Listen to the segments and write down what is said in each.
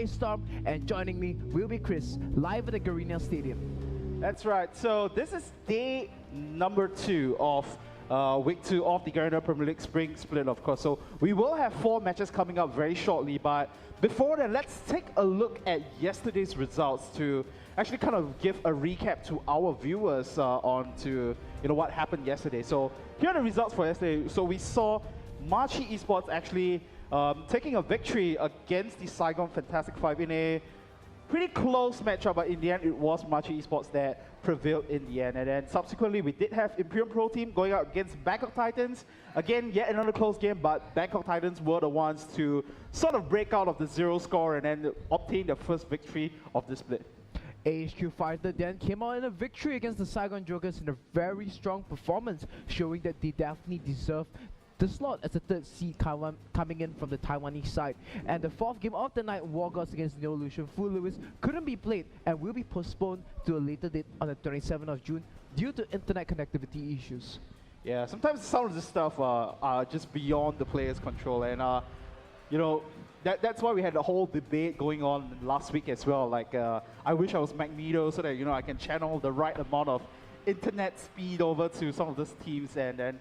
Storm, and joining me will be Chris, live at the Garena Stadium. That's right. So this is day number 2 of week 2 of the Garena Premier League Spring Split, of course. So we will have 4 matches coming up very shortly. But before that, let's take a look at yesterday's results to actually kind of give a recap to our viewers on to what happened yesterday. So here are the results for yesterday. So we saw Marchi Esports actually taking a victory against the Saigon Fantastic Five in a pretty close matchup, but in the end it was Marchi Esports that prevailed in the end. And then subsequently we did have Imperium Pro Team going out against Bangkok Titans. Again, yet another close game, but Bangkok Titans were the ones to sort of break out of the 0 score and then obtain their first victory of the split. AHQ Fighter then came out in a victory against the Saigon Jokers in a very strong performance, showing that they definitely deserve the slot as the 3rd seed coming in from the Taiwanese side. And the 4th game of the night, War Gods against Neolution Fu Lewis, couldn't be played and will be postponed to a later date on the 27th of June due to internet connectivity issues. Yeah, sometimes some of this stuff are just beyond the player's control, and that's why we had the whole debate going on last week as well. Like, I wish I was Magneto so that I can channel the right amount of internet speed over to some of these teams, and then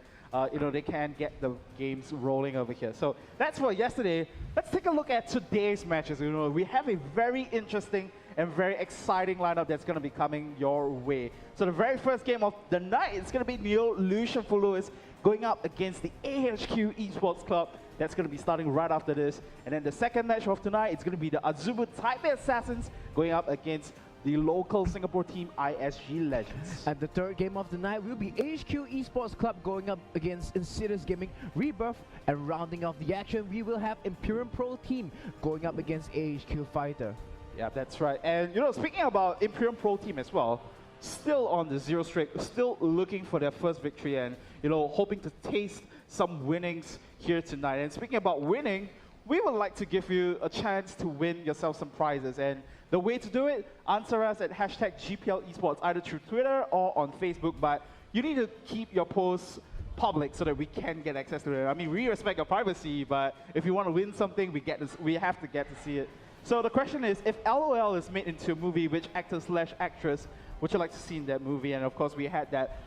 they can get the games rolling over here. So that's for yesterday. Let's take a look at today's matches. We have a very interesting and very exciting lineup that's going to be coming your way. So the very first game of the night is going to be Neolution Fu Lewis going up against the AHQ Esports Club. That's going to be starting right after this. And then the second match of tonight, it's going to be the Azubu Taipei Assassins going up against the local Singapore team, ISG Legends. And the 3rd game of the night will be AHQ Esports Club going up against Insidious Gaming Rebirth. And rounding off the action, we will have Imperium Pro Team going up against AHQ Fighter. Yeah, that's right. And speaking about Imperium Pro Team as well, still on the 0 streak, still looking for their first victory and hoping to taste some winnings here tonight. And speaking about winning, we would like to give you a chance to win yourself some prizes. And the way to do it, answer us at hashtag GPL Esports, either through Twitter or on Facebook. But you need to keep your posts public so that we can get access to it. I mean, we respect your privacy, but if you want to win something, we have to get to see it. So the question is, if LOL is made into a movie, which actor/actress would you like to see in that movie? And of course, we had that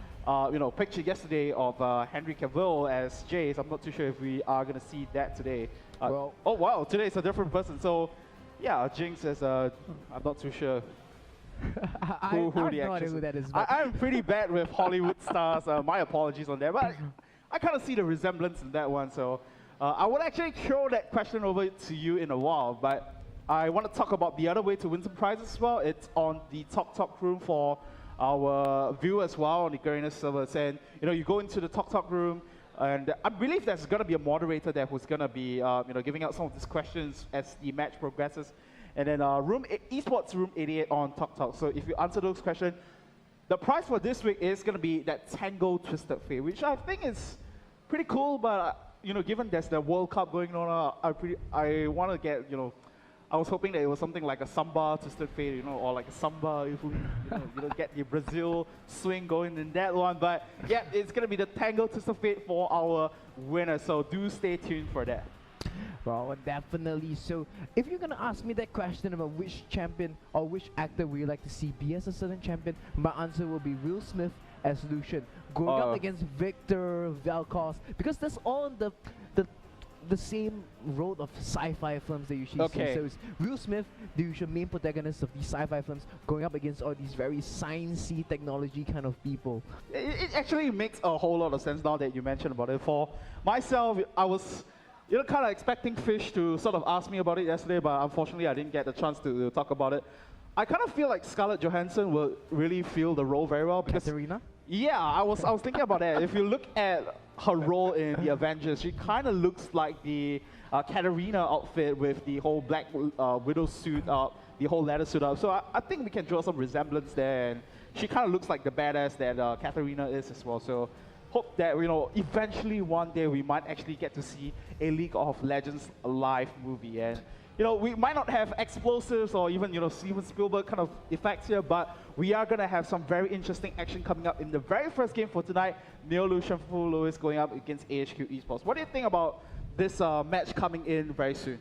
picture yesterday of Henry Cavill as Jace. I'm not too sure if we are going to see that today. Oh wow, today it's a different person. So yeah, Jinx is I'm not too sure who the actress is. Who that is. I'm pretty bad with Hollywood stars. My apologies on that, but I kind of see the resemblance in that one. So I would actually throw that question over to you in a while, but I want to talk about the other way to win some prizes as well. It's on the Talk room for our viewers as well on the Garena servers. And you go into the Talk room, and I believe there's going to be a moderator there who's going to be giving out some of these questions as the match progresses. And then Esports Room 88 on Talk. So if you answer those questions, the prize for this week is going to be that Tango Twisted Fate, which I think is pretty cool. But given there's the World Cup going on, I want to get I was hoping that it was something like a Samba Twisted Fate, or like a Samba, if we get the Brazil swing going in that one. But yeah, it's going to be the Tango Twisted Fate for our winner, so do stay tuned for that. Well, definitely. So if you're going to ask me that question about which champion or which actor would you like to see be as a certain champion, my answer will be Will Smith as Lucian, going up against Victor Velkos, because that's all the same road of sci-fi films that you usually see. So it's Will Smith, the usual main protagonist of these sci-fi films, going up against all these very sciencey technology kind of people. It actually makes a whole lot of sense now that you mentioned about it. For myself, I was kind of expecting Fish to sort of ask me about it yesterday, but unfortunately I didn't get the chance to talk about it. I kind of feel like Scarlett Johansson will really feel the role very well because Katarina? Yeah, I was thinking about that. If you look at her role in the Avengers, she kind of looks like the Katarina outfit with the whole Black Widow suit up, the whole leather suit up. So I think we can draw some resemblance there, and she kind of looks like the badass that Katarina is as well. So hope that eventually one day we might actually get to see a League of Legends live movie. And we might not have explosives or even, Steven Spielberg kind of effects here, but we are going to have some very interesting action coming up in the very first game for tonight. Neolution Fu Lewis going up against AHQ Esports. What do you think about this match coming in very soon?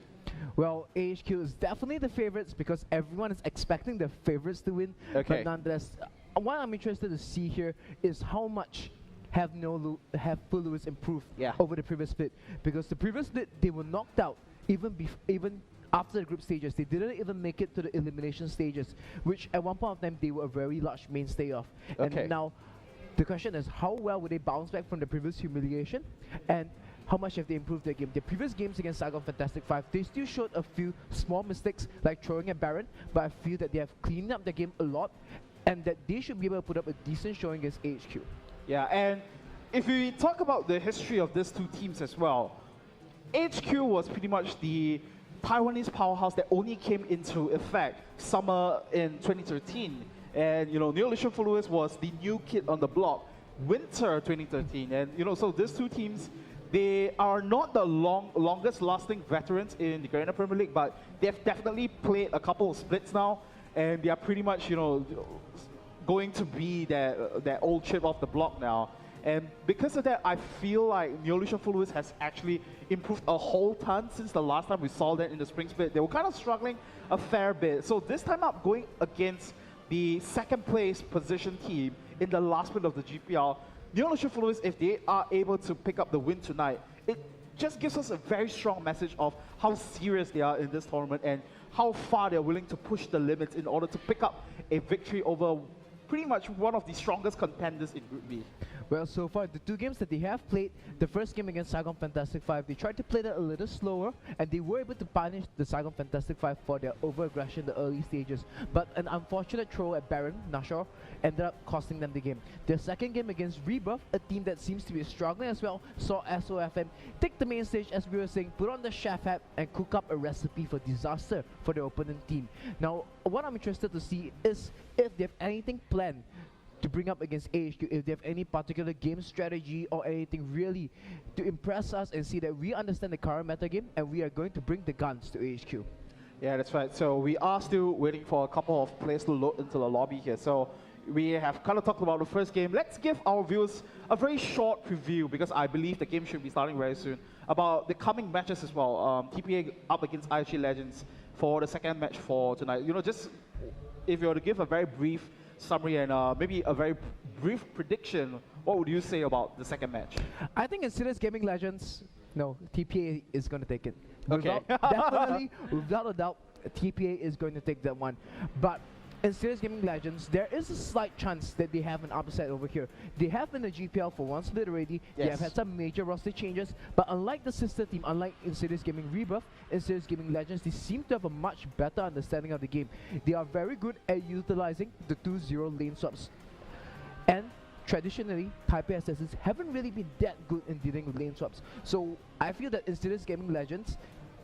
Well, AHQ is definitely the favorites because everyone is expecting the favorites to win. Okay. But nonetheless, what I'm interested to see here is how much have Full Lewis improved over the previous split. Because the previous split, they were knocked out even after the group stages. They didn't even make it to the elimination stages, which at one point of time, they were a very large mainstay of. Okay. And now, the question is, how well will they bounce back from the previous humiliation? And how much have they improved their game? The previous games against Saigon Fantastic 5, they still showed a few small mistakes like throwing at Baron, but I feel that they have cleaned up their game a lot and that they should be able to put up a decent showing against HQ. Yeah, and if we talk about the history of these two teams as well, HQ was pretty much the Taiwanese powerhouse that only came into effect summer in 2013. And, you know, Neolution Full Lewis was the new kid on the block winter 2013. And, you know, so these two teams, they are not the longest lasting veterans in the Garena Premier League, but they've definitely played a couple of splits now, and they are pretty much, you know, going to be that old chip off the block now. And because of that, I feel like Neolution Full Lewis has actually improved a whole ton since the last time we saw them in the spring split. They were kind of struggling a fair bit. So this time up, going against the second place position team in the last split of the GPL, Neolution Full Lewis, if they are able to pick up the win tonight, it just gives us a very strong message of how serious they are in this tournament and how far they're willing to push the limits in order to pick up a victory over pretty much one of the strongest contenders in Group B. Well, so far, the two games that they have played, the first game against Saigon Fantastic 5, they tried to play that a little slower, and they were able to punish the Saigon Fantastic 5 for their over-aggression in the early stages. But an unfortunate throw at Baron Nashor ended up costing them the game. Their second game against Rebirth, a team that seems to be struggling as well, saw SOFM take the main stage, as we were saying, put on the chef hat and cook up a recipe for disaster for their opponent team. Now, what I'm interested to see is if they have anything planned to bring up against AHQ, if they have any particular game strategy or anything really to impress us and see that we understand the current meta game and we are going to bring the guns to AHQ. Yeah, that's right. So we are still waiting for a couple of players to load into the lobby here. So we have kind of talked about the first game. Let's give our viewers a very short preview, because I believe the game should be starting very soon, about the coming matches as well. TPA up against ISG Legends for the second match for tonight. You know, just if you were to give a very brief summary and maybe a very brief prediction, what would you say about the second match? I think in Serious Gaming Legends, no, TPA is going to take it. Okay. Definitely, without a doubt, TPA is going to take that one. But in Serious Gaming Legends, there is a slight chance that they have an upset over here. They have been the GPL for one split already. They have had some major roster changes. But unlike the sister team, unlike in Serious Gaming Rebirth, in Serious Gaming Legends, they seem to have a much better understanding of the game. They are very good at utilizing the 2-0 lane swaps. And traditionally, Taipei Assassins haven't really been that good in dealing with lane swaps. So I feel that in Serious Gaming Legends,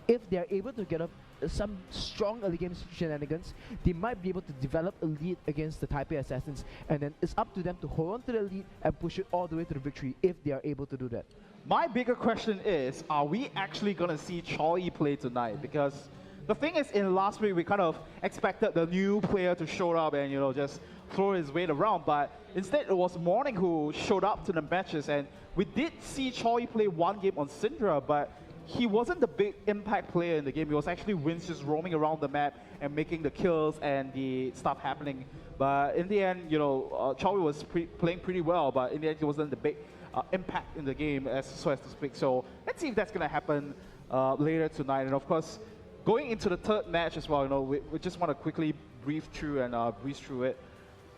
if they are able to get up some strong early game shenanigans, they might be able to develop a lead against the Taipei Assassins, and then it's up to them to hold on to the lead and push it all the way to the victory if they are able to do that. My bigger question is, are we actually going to see Choi play tonight? Because the thing is, in last week, we kind of expected the new player to show up and, you know, just throw his weight around, but instead it was Morning who showed up to the matches, and we did see Choi play one game on Syndra, but he wasn't the big impact player in the game. He was actually Wins just roaming around the map and making the kills and the stuff happening. But in the end, you know, Choi was playing pretty well, but in the end, he wasn't the big impact in the game, so as to speak. So let's see if that's going to happen later tonight. And of course, going into the third match as well, you know, we just want to quickly breeze through it.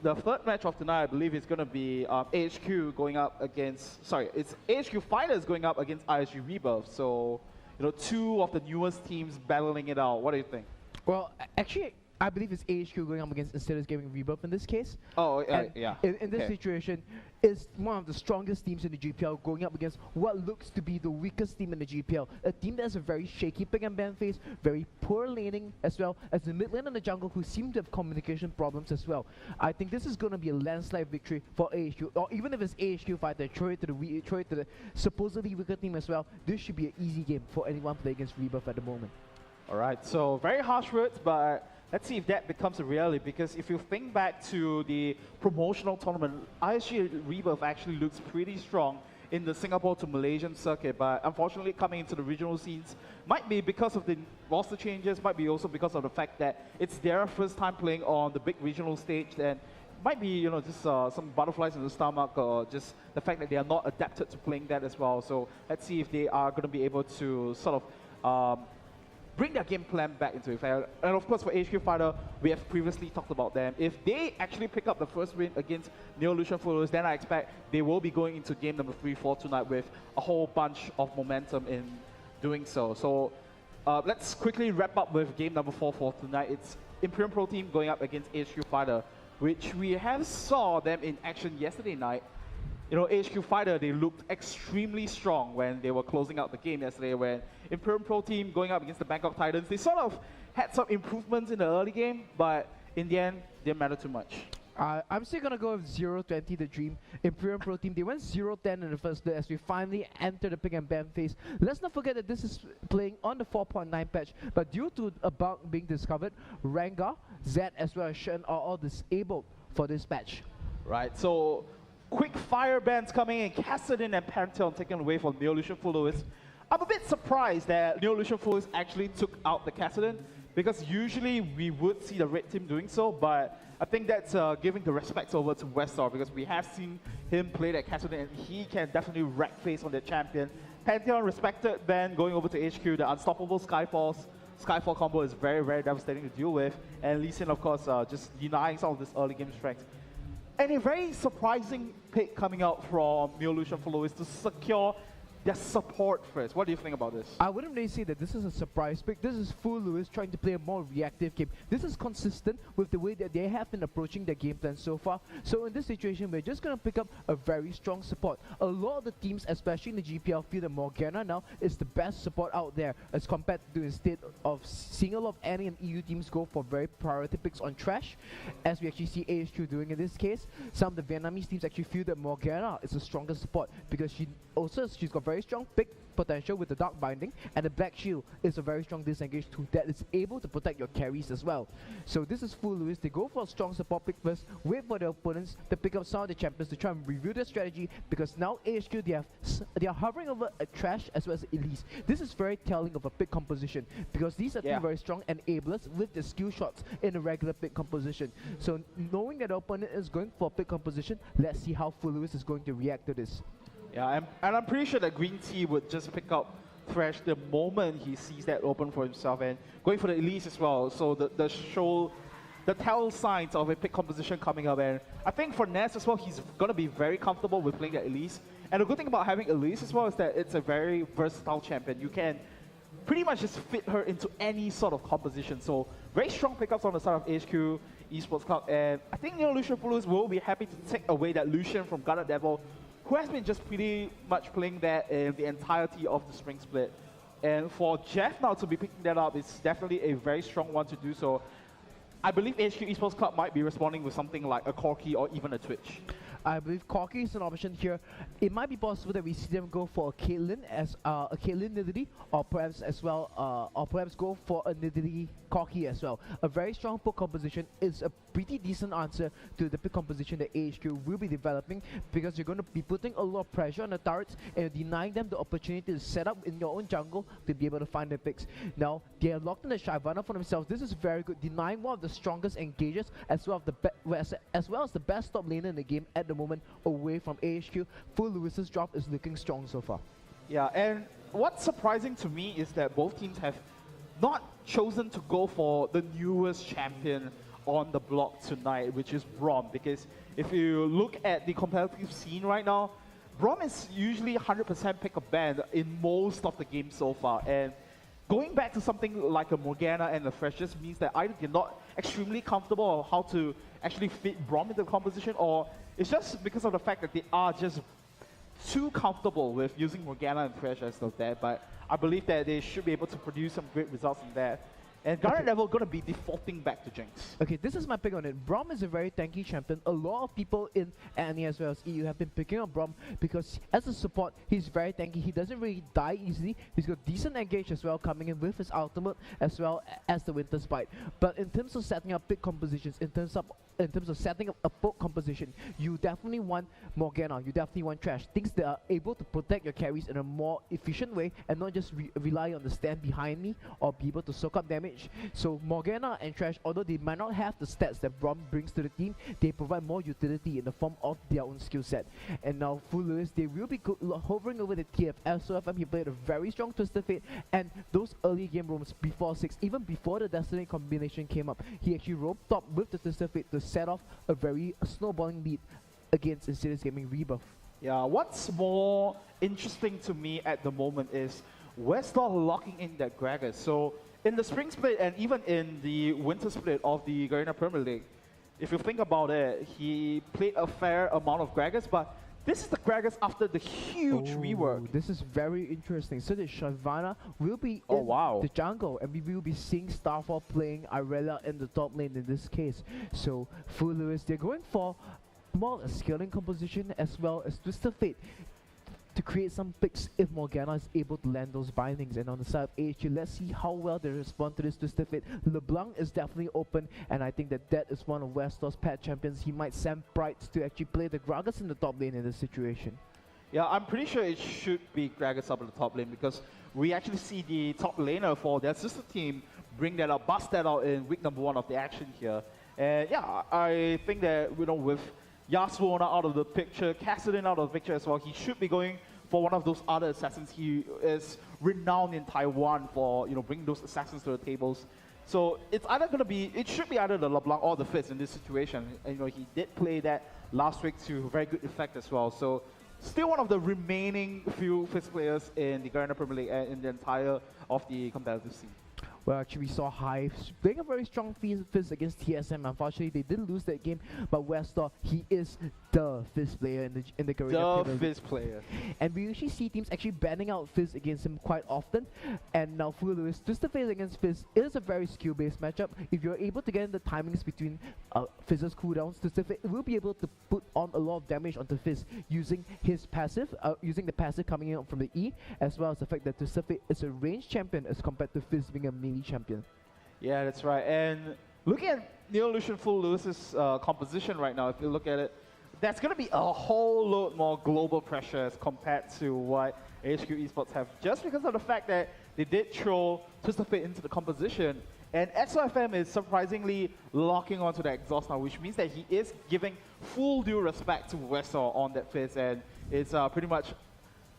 The third match of tonight, I believe, is going to be AHQ going up against, sorry, it's AHQ Fighters going up against ISG Rebirth. So, you know, two of the newest teams battling it out. What do you think? Well, actually, I believe it's AHQ going up against Instead Gaming Rebirth in this case. Oh, yeah. In this situation, it's one of the strongest teams in the GPL going up against what looks to be the weakest team in the GPL. A team that has a very shaky pick and ban phase, very poor laning, as well as the mid lane and the jungle who seem to have communication problems as well. I think this is going to be a landslide victory for AHQ, or even if it's AHQ Fighter, throw it to the supposedly weaker team as well. This should be an easy game for anyone playing against Rebirth at the moment. All right, so very harsh words, but let's see if that becomes a reality, because if you think back to the promotional tournament, ISG Rebirth actually looks pretty strong in the Singapore to Malaysian circuit, but unfortunately coming into the regional scenes might be because of the roster changes, might be also because of the fact that it's their first time playing on the big regional stage, and might be, you know, just some butterflies in the stomach, or just the fact that they are not adapted to playing that as well. So let's see if they are going to be able to sort of bring their game plan back into effect. And of course for HQ Fighter, we have previously talked about them. If they actually pick up the first win against Neolution followers, then I expect they will be going into game number 3-4 tonight with a whole bunch of momentum in doing so. So let's quickly wrap up with game number 4 for tonight. It's Imperium Pro Team going up against HQ Fighter, which we have saw them in action yesterday night. You know, HQ Fighter, they looked extremely strong when they were closing out the game yesterday, when Imperium Pro Team going up against the Bangkok Titans, they sort of had some improvements in the early game, but in the end, didn't matter too much. I'm still gonna go with 0-20 the dream. Imperium Pro Team, they went 0-10 in the first day as we finally enter the pick and ban phase. Let's not forget that this is playing on the 4.9 patch, but due to a bug being discovered, Rengar, Zed as well as Shen are all disabled for this patch. Right, so quick fire bans coming in, Kassadin and Pantheon taken away from Neolution followers. I'm a bit surprised that Neolution followers actually took out the Kassadin, because usually we would see the red team doing so, but I think that's giving the respect over to Westar, because we have seen him play that Kassadin and he can definitely wreck face on the champion. Pantheon respected ban going over to HQ, the unstoppable Skyfall combo is very, very devastating to deal with, and Lee Sin of course just denying some of this early game strength. And a very surprising pick coming out from Neolution followers to secure their support first. What do you think about this? I wouldn't really say that this is a surprise pick. This is Fu Lewis trying to play a more reactive game. This is consistent with the way that they have been approaching their game plan so far. So in this situation, we're just going to pick up a very strong support. A lot of the teams, especially in the GPL, feel that Morgana now is the best support out there, as compared to instead of seeing a lot of NA and EU teams go for very priority picks on trash, as we actually see AHQ doing in this case. Some of the Vietnamese teams actually feel that Morgana is the strongest support, because she's got very strong pick potential with the Dark Binding, and the Black Shield is a very strong disengage tool that is able to protect your carries as well. So this is Fu Lewis. They go for a strong support pick first, wait for their opponents to pick up some of the champions to try and review their strategy, because now AHQ, they are hovering over a Trash as well as Elise. This is very telling of a pick composition, because these are two very strong enablers with the skill shots in a regular pick composition. So knowing that the opponent is going for a pick composition, let's see how Fu Lewis is going to react to this. Yeah, and I'm pretty sure that Green Tea would just pick up Thresh the moment he sees that open for himself, and going for the Elise as well. So the tell signs of a pick composition coming up, and I think for Ness as well, he's gonna be very comfortable with playing that Elise. And the good thing about having Elise as well is that it's a very versatile champion. You can pretty much just fit her into any sort of composition. So very strong pickups on the side of HQ Esports Club, and I think Neolution Police will be happy to take away that Lucian from Guarded Devil, who has been just pretty much playing that in the entirety of the spring split. And for Jeff now to be picking that up is definitely a very strong one to do so. I believe HQ Esports Club might be responding with something like a Corki or even a Twitch. I believe Corki is an option here. It might be possible that we see them go for a Caitlyn as a Caitlyn Nidalee, or perhaps as well, or perhaps go for a Nidalee Corki as well. A very strong pick composition is a pretty decent answer to the pick composition that AHQ will be developing, because you're going to be putting a lot of pressure on the turrets and denying them the opportunity to set up in your own jungle to be able to find their picks. Now they are locked in the Shyvana for themselves. This is very good, denying one of the strongest engagers as well as the best top laner in the game at the moment away from AHQ. Full Lewis's drop is looking strong so far. Yeah, and what's surprising to me is that both teams have not chosen to go for the newest champion on the block tonight, which is Braum, because if you look at the competitive scene right now, Braum is usually 100% pick a ban in most of the games so far, and going back to something like a Morgana and a Thresh just means that either you're not extremely comfortable on how to actually fit Braum into the composition, or it's just because of the fact that they are just too comfortable with using Morgana and Thresh as of that. But I believe that they should be able to produce some great results in that. And Guarded Devil going to be defaulting back to Jinx. Okay, this is my pick on it. Braum is a very tanky champion. A lot of people in NA as well as EU have been picking on Braum because as a support, he's very tanky. He doesn't really die easily. He's got decent engage as well, coming in with his ultimate as well as the Winter Spite. But in terms of setting up pick compositions, in terms of in terms of setting up a poke composition, you definitely want Morgana, you definitely want Trash, things that are able to protect your carries in a more efficient way and not just rely on the stand behind me or be able to soak up damage. So Morgana and Trash, although they might not have the stats that Braum brings to the team, they provide more utility in the form of their own skill set. And now Fu Lewis, they will be hovering over the TFF. So FM, he played a very strong Twisted Fate, and those early game roams before 6, even before the Destiny combination came up, he actually roamed top with the Twisted Fate to set off a very snowballing lead against Insidious Gaming Rebirth. Yeah, what's more interesting to me at the moment is Westlaw locking in that Gragas. So in the spring split and even in the winter split of the Garena Premier League, if you think about it, he played a fair amount of Gragas, but this is the Gragas after the huge rework. This is very interesting. So the Shyvana will be in the jungle, and we will be seeing Starfall playing Irelia in the top lane in this case. So Fu Lewis, they're going for more a scaling composition as well as Twisted Fate to create some picks if Morgana is able to land those bindings. And on the side of AHQ, let's see how well they respond to this Twisted Fate. LeBlanc is definitely open, and I think that is one of Westlaw's pet champions. He might send Brights to actually play the Gragas in the top lane in this situation. Yeah, I'm pretty sure it should be Gragas up in the top lane, because we actually see the top laner for their sister team bring that up, bust that out in week number 1 of the action here. And yeah, I think that, you know, with Yasuo out of the picture, Kassadin out of the picture as well, he should be going for one of those other assassins. He is renowned in Taiwan for, you know, bringing those assassins to the tables. So it's either going to be, it should be either the LeBlanc or the Fizz in this situation. And, you know, he did play that last week to very good effect as well. So still one of the remaining few Fizz players in the Garena Premier League and in the entire of the competitive scene. Well, actually, we saw Hive playing a very strong Fizz against TSM. Unfortunately, they did lose that game, but Westlaw, he is the Fizz player in the Garena. The Fizz player. And we usually see teams actually banning out Fizz against him quite often. And now Fu Lewis, Twisted Fate against Fizz is a very skill-based matchup. If you're able to get in the timings between Fizz's cooldowns, Twisted Fate will be able to put on a lot of damage onto Fizz using his passive, using the passive coming in from the E, as well as the fact that Twisted Fate is a ranged champion as compared to Fizz being a melee champion. Yeah, that's right. And looking at Neolution Fu Lewis's composition right now, if you look at it, that's going to be a whole lot more global pressure as compared to what HQ Esports have, just because of the fact that they did throw Twisted Fate into the composition. And XOFM is surprisingly locking onto that exhaust now, which means that he is giving full due respect to Westlaw on that Fizz, and is pretty much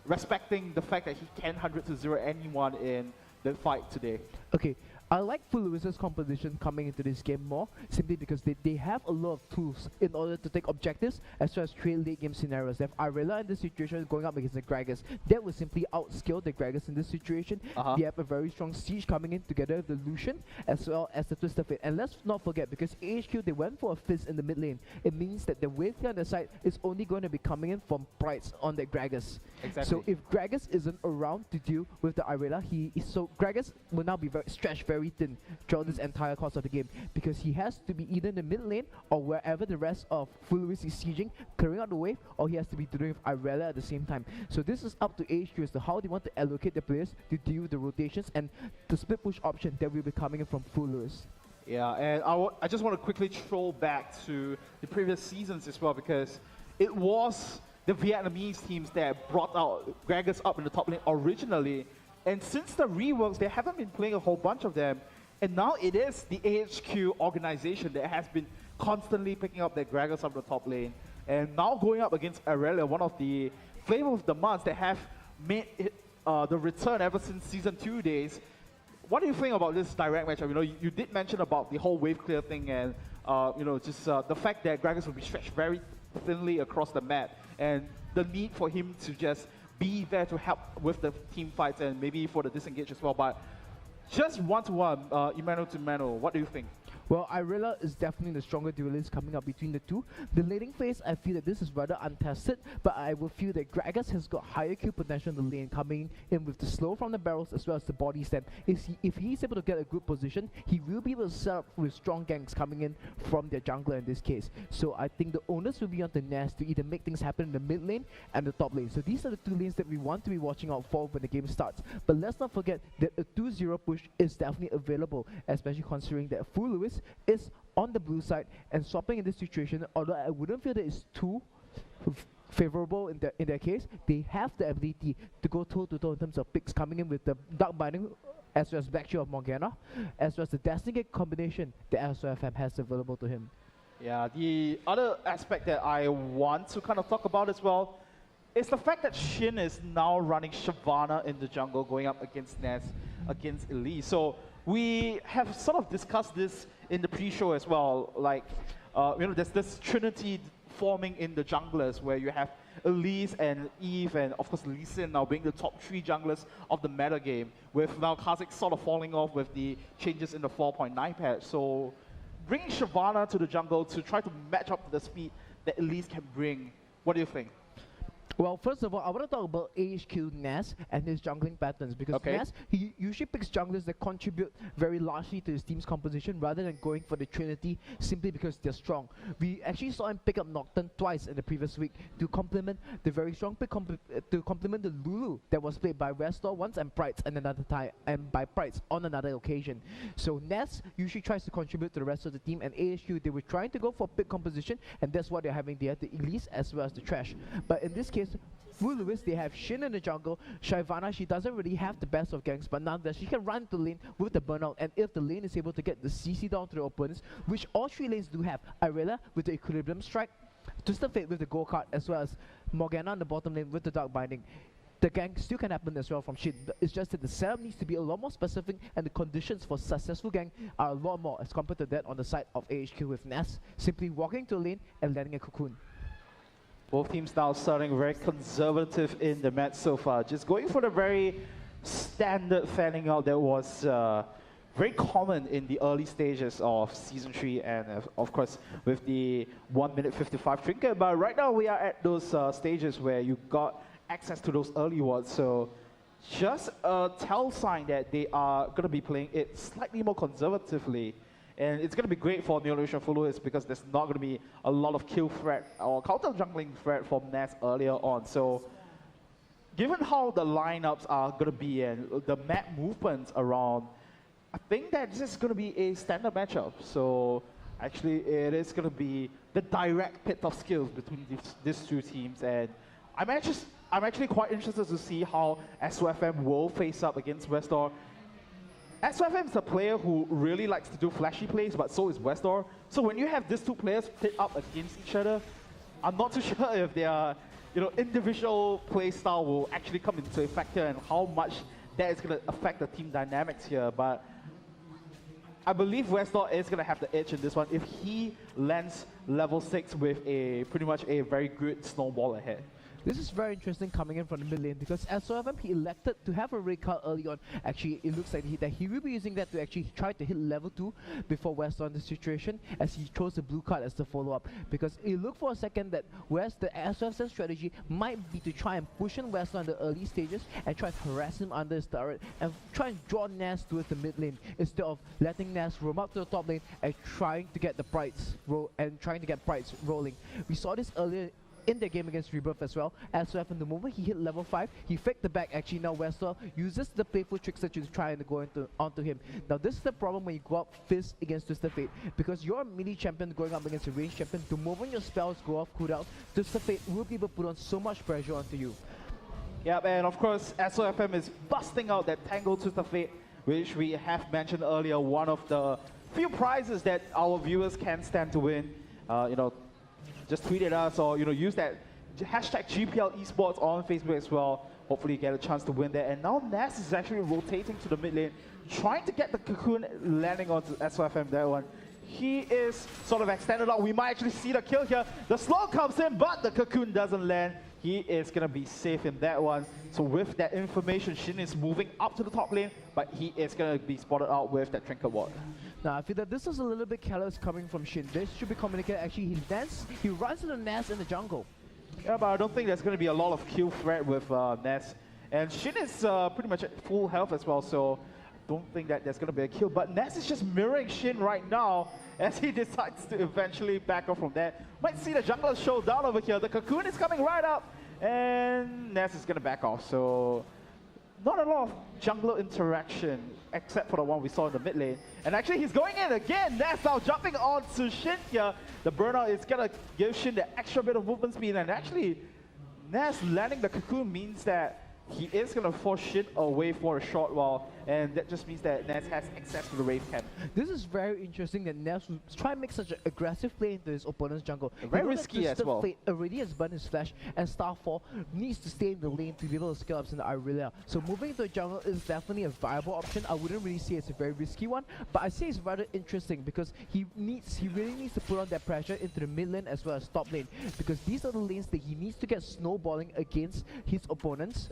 respecting the fact that he can 100-0 anyone in the fight today. Okay, I like Fu Lewis's composition coming into this game more, simply because they have a lot of tools in order to take objectives as well as create late game scenarios. They have Irelia in this situation going up against the Gragas. That will simply outscale the Gragas in this situation. They have a very strong siege coming in together with the Lucian as well as the Twisted Fate. And let's not forget, because AHQ, they went for a Fizz in the mid lane, it means that the wave clear on the side is only going to be coming in from Brights on the Gragas. Exactly. So if Gragas isn't around to deal with the Irelia, Gragas will now be stretched very thin throughout this entire course of the game, because he has to be either in the mid lane or wherever the rest of Fu Lewis is sieging, clearing out the wave, or he has to be doing with Irelia at the same time. So this is up to HQ as to how they want to allocate the players to deal with the rotations and the split push option that will be coming in from Fu Lewis. Yeah, and I just want to quickly troll back to the previous seasons as well, because it was the Vietnamese teams that brought out Gragas up in the top lane originally. And since the reworks, they haven't been playing a whole bunch of them. And now it is the AHQ organization that has been constantly picking up their Gragas up the top lane. And now going up against Irelia, one of the flavor of the months that have made it, the return ever since Season 2 days. What do you think about this direct matchup? You know, you did mention about the whole wave clear thing, and you know, just the fact that Gragas will be stretched very thinly across the map, and the need for him to just be there to help with the team fights and maybe for the disengage as well. But just one-to-one, Emmanuel to Emmanuel, what do you think? Well, Irelia is definitely the stronger duelist coming up between the two. The laning phase, I feel that this is rather untested, but I will feel that Gragas has got higher Q potential in the lane, coming in with the slow from the barrels as well as the body stand. If he's able to get a good position, he will be able to set up with strong ganks coming in from their jungler in this case. So I think the onus will be on the Nest to either make things happen in the mid lane and the top lane. So these are the two lanes that we want to be watching out for when the game starts. But let's not forget that a 2-0 push is definitely available, especially considering that Fu Lewis is on the blue side and swapping in this situation, although I wouldn't feel that it's too favorable in their case, they have the ability to go toe-to-toe in terms of picks, coming in with the Dark Binding as well as Black Shield of Morgana, as well as the Destiny Gate combination that SOFM has available to him. Yeah, the other aspect that I want to kind of talk about as well is the fact that Shin is now running Shyvana in the jungle, going up against Ness, against Elise. So we have sort of discussed this in the pre-show as well. Like, there's this trinity forming in the junglers where you have Elise and Eve and of course Lee Sin now being the top 3 junglers of the meta game, with now Kha'Zix sort of falling off with the changes in the 4.9 patch. So bringing Shyvana to the jungle to try to match up to the speed that Elise can bring. What do you think? Well, first of all, I want to talk about AHQ Ness and his jungling patterns, because Ness, he usually picks junglers that contribute very largely to his team's composition rather than going for the Trinity simply because they're strong. We actually saw him pick up Nocturne twice in the previous week to complement the very strong pick, to complement the Lulu that was played by Restor once and Prites and another time, and by Prites on another occasion. So Ness usually tries to contribute to the rest of the team, and AHQ, they were trying to go for pick composition, and that's what they're having. They have the Elise as well as the Trash. But in this case, for Lewis, they have Shin in the jungle. Shyvana, she doesn't really have the best of ganks, but nonetheless, she can run to lane with the burnout, and if the lane is able to get the CC down to the opponents, which all 3 lanes do have, Irelia with the Equilibrium Strike, Twisted Fate with the go-kart, as well as Morgana on the bottom lane with the Dark Binding. The gank still can happen as well from Shin. It's just that the setup needs to be a lot more specific, and the conditions for successful gank are a lot more as compared to that on the side of AHQ with Ness, simply walking to a lane and landing a cocoon. Both teams now starting very conservative in the match so far, just going for the very standard fanning out that was very common in the early stages of Season 3 and of course with the 1 minute 55 trinket. But right now we are at those stages where you got access to those early wards, so just a tell sign that they are going to be playing it slightly more conservatively. And it's going to be great for Neolution followers because there's not going to be a lot of kill threat or counter jungling threat from Ness earlier on. So given how the lineups are going to be and the map movements around, I think that this is going to be a standard matchup. So actually it is going to be the direct pit of skills between these 2 teams. And I'm actually quite interested to see how SOFM will face up against Restor. SOFM is a player who really likes to do flashy plays, but so is Restor. So when you have these 2 players pit up against each other, I'm not too sure if their individual play style will actually come into a factor and how much that is going to affect the team dynamics here. But I believe Restor is going to have the edge in this one if he lands level 6 with pretty much a very good snowball ahead. This is very interesting coming in from the mid lane, because SOFM, he elected to have a red card early on. Actually, it looks like that he will be using that to actually try to hit level 2 before West on the situation, as he chose the blue card as the follow-up. Because it looked for a second that West, the SOFM strategy might be to try and push in West on the early stages and try to harass him under his turret and try and draw Ness towards the mid lane instead of letting Ness roam up to the top lane and trying to get the Prites rolling. We saw this earlier in the game against Rebirth as well. SOFM, the moment he hit level 5, he faked the back. Actually, now Wester uses the playful trickster to try and go onto him. Now, this is the problem when you go up Fizz against Twisted Fate, because you're a melee champion going up against a ranged champion. The moment your spells go off cooldown, Twisted Fate will be able to put on so much pressure onto you. Yep, and of course, SOFM is busting out that Tangle Twisted Fate, which we have mentioned earlier, one of the few prizes that our viewers can stand to win. Just tweet at us or use that hashtag GPL esports on Facebook as well. Hopefully you get a chance to win there. And now Ness is actually rotating to the mid lane, trying to get the cocoon landing onto SOFM. That one, he is sort of extended out. We might actually see the kill here. The slow comes in, but the cocoon doesn't land. He is going to be safe in that one. So with that information, Shin is moving up to the top lane, but he is going to be spotted out with that trinket ward. Now, I feel that this is a little bit careless coming from Shin. This should be communicated. Actually, he runs into Ness in the jungle. Yeah, but I don't think there's going to be a lot of kill threat with Ness. And Shin is pretty much at full health as well, so don't think that there's going to be a kill. But Ness is just mirroring Shin right now as he decides to eventually back off from that. Might see the jungler show down over here. The cocoon is coming right up, and Ness is going to back off. So not a lot of jungler interaction, except for the one we saw in the mid lane. And actually, he's going in again. That's now jumping on to Shin here. The burnout is going to give Shin the extra bit of movement speed. And actually, Nas landing the cocoon means that he is going to force Shin away for a short while, and that just means that Nas has access to the Wraith camp. This is very interesting that Nas will try and make such an aggressive play into his opponent's jungle. Very risky as well. Already has burned his flash, and Starfall needs to stay in the lane to be able to scale up in the Irelia. So moving into the jungle is definitely a viable option. I wouldn't really say it's a very risky one, but I say it's rather interesting because he really needs to put on that pressure into the mid lane as well as top lane, because these are the lanes that he needs to get snowballing against his opponents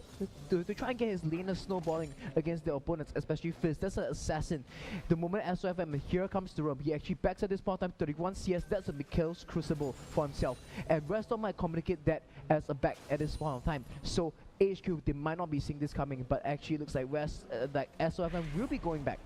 to try and get his laners snowballing against their opponents, especially Fizz. That's an assassin. The moment SOFM here comes to roam, he actually backs at this point in time 31 CS. That's a Mikhail's Crucible for himself. And Restor might communicate that as a back at this point in time. So HQ, they might not be seeing this coming, but actually looks like SOFM will be going back.